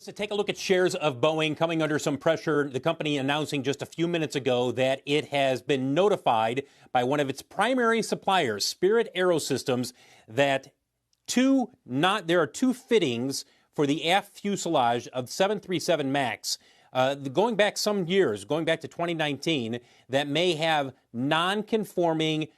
To take a look at shares of Boeing coming under some pressure, the company announcing just a few minutes ago that it has been notified by one of its primary suppliers, Spirit AeroSystems, that there are two fittings for the aft fuselage of 737 MAX, going back some years, going back to 2019, that may have non-conforming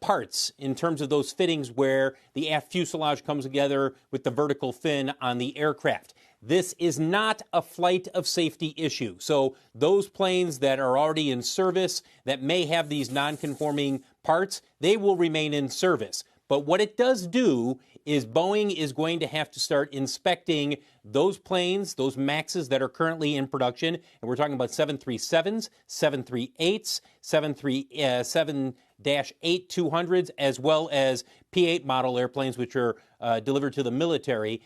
parts in terms of those fittings where the aft fuselage comes together with the vertical fin on the aircraft. This is not a flight of safety issue. So those planes that are already in service that may have these non-conforming parts, they will remain in service. But what it does do is Boeing is going to have to start inspecting those planes, those MAXs that are currently in production. And we're talking about 737s, 738s, 737-8-200s, as well as P-8 model airplanes, which are delivered to the military.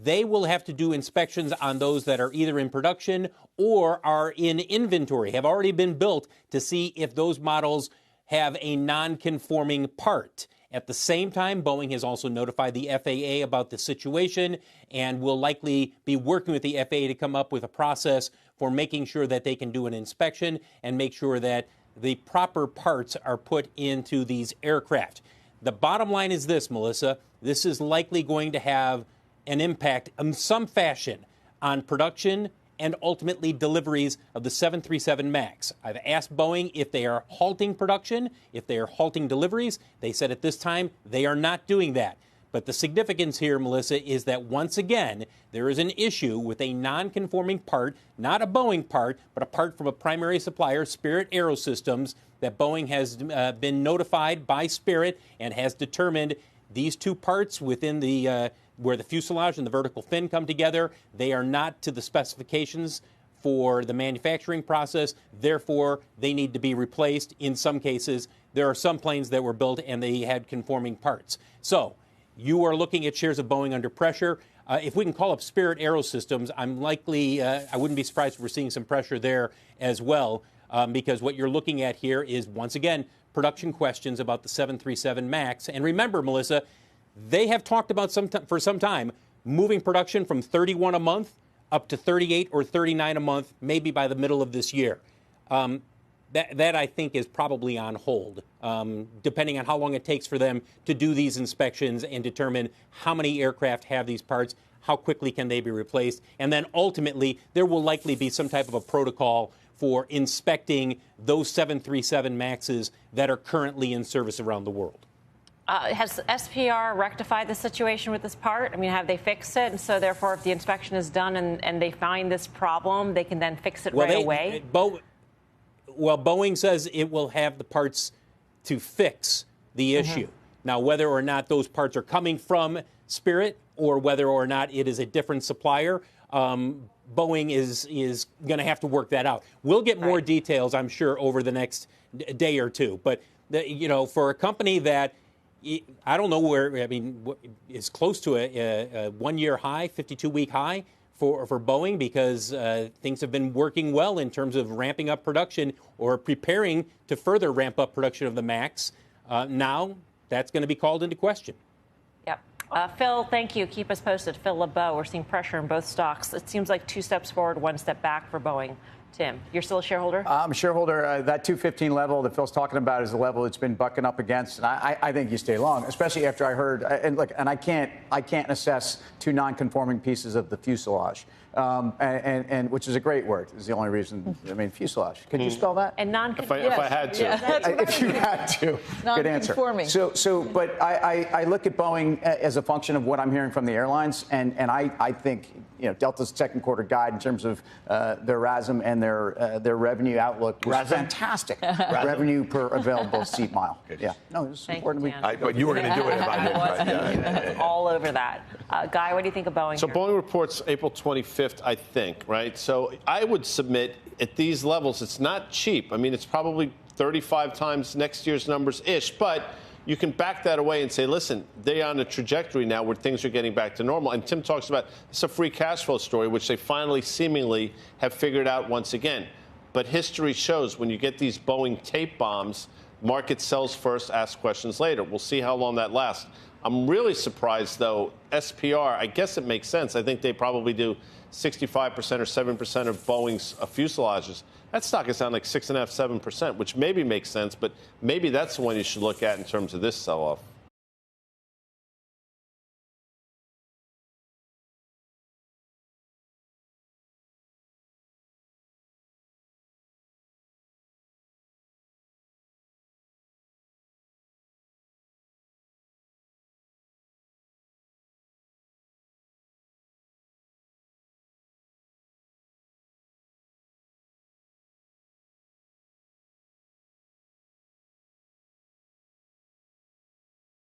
They will have to do inspections on those that are either in production or are in inventory, have already been built, to see if those models have a non-conforming part. At the same time, Boeing has also notified the FAA about the situation and will likely be working with the FAA to come up with a process for making sure that they can do an inspection and make sure that the proper parts are put into these aircraft. The bottom line is this, Melissa. This is likely going to have an impact in some fashion on production and ultimately deliveries of the 737 MAX. I've asked Boeing if they are halting production, if they are halting deliveries. They said at this time they are not doing that. But the significance here, Melissa, is that once again, there is an issue with a non-conforming part, not a Boeing part, but a part from a primary supplier, Spirit AeroSystems, that Boeing has been notified by Spirit and has determined these two parts within the where the fuselage and the vertical fin come together, they are not to the specifications for the manufacturing process. Therefore, they need to be replaced. In some cases, there are some planes that were built and they had conforming parts. So you are looking at shares of Boeing under pressure. If we can call up Spirit AeroSystems, I wouldn't be surprised if we're seeing some pressure there as well, because what you're looking at here is, once again, production questions about the 737 MAX. And remember, Melissa, they have talked about for some time moving production from 31 a month up to 38 or 39 a month, maybe by the middle of this year. That I think is probably on hold, depending on how long it takes for them to do these inspections and determine how many aircraft have these parts, how quickly can they be replaced, and then ultimately there will likely be some type of a protocol for inspecting those 737 MAXs that are currently in service around the world. Has SPR rectified the situation with this part? I mean, have they fixed it? And so, therefore, if the inspection is done and they find this problem, they can then fix it right away? Boeing says it will have the parts to fix the issue. Now, whether or not those parts are coming from Spirit or whether or not it is a different supplier, Boeing is going to have to work that out. We'll get more details, I'm sure, over the next day or two. But, for a company that I don't know is close to a one-year high, 52-week high for Boeing, because things have been working well in terms of ramping up production or preparing to further ramp up production of the MAX. Now that's going to be called into question. Yep. Phil, thank you. Keep us posted. Phil LeBeau, we're seeing pressure in both stocks. It seems like 2 steps forward, 1 step back for Boeing. Tim, you're still a shareholder? I'm a shareholder. That 215 level that Phil's talking about is the level it's been bucking up against. And I think you stay long, especially after I heard, and I can't assess 2 non-conforming pieces of the fuselage. And which is a great word. Is the only reason. I mean, fuselage. Could you spell that? And non-conforming. If I had to. Yeah, if you had to. Good answer. But I look at Boeing as a function of what I'm hearing from the airlines, and I think Delta's second quarter guide in terms of their RASM and their revenue outlook was fantastic. Revenue per available seat mile. Yeah. No, it was important. But you were going to do it if I didn't. All over that. Guy, what do you think of Boeing? So Boeing reports April 25th, I think, right? So I would submit at these levels, it's not cheap. I mean, it's probably 35 times next year's numbers-ish, but you can back that away and say, listen, they're on a trajectory now where things are getting back to normal. And Tim talks about it's a free cash flow story, which they finally seemingly have figured out once again. But history shows when you get these Boeing tape bombs, market sells first, asks questions later. We'll see how long that lasts. I'm really surprised, though, SPR, I guess it makes sense. I think they probably do 65% or 7% of Boeing's fuselages. That stock is down like 6.5%, 7%, which maybe makes sense, but maybe that's the one you should look at in terms of this sell-off.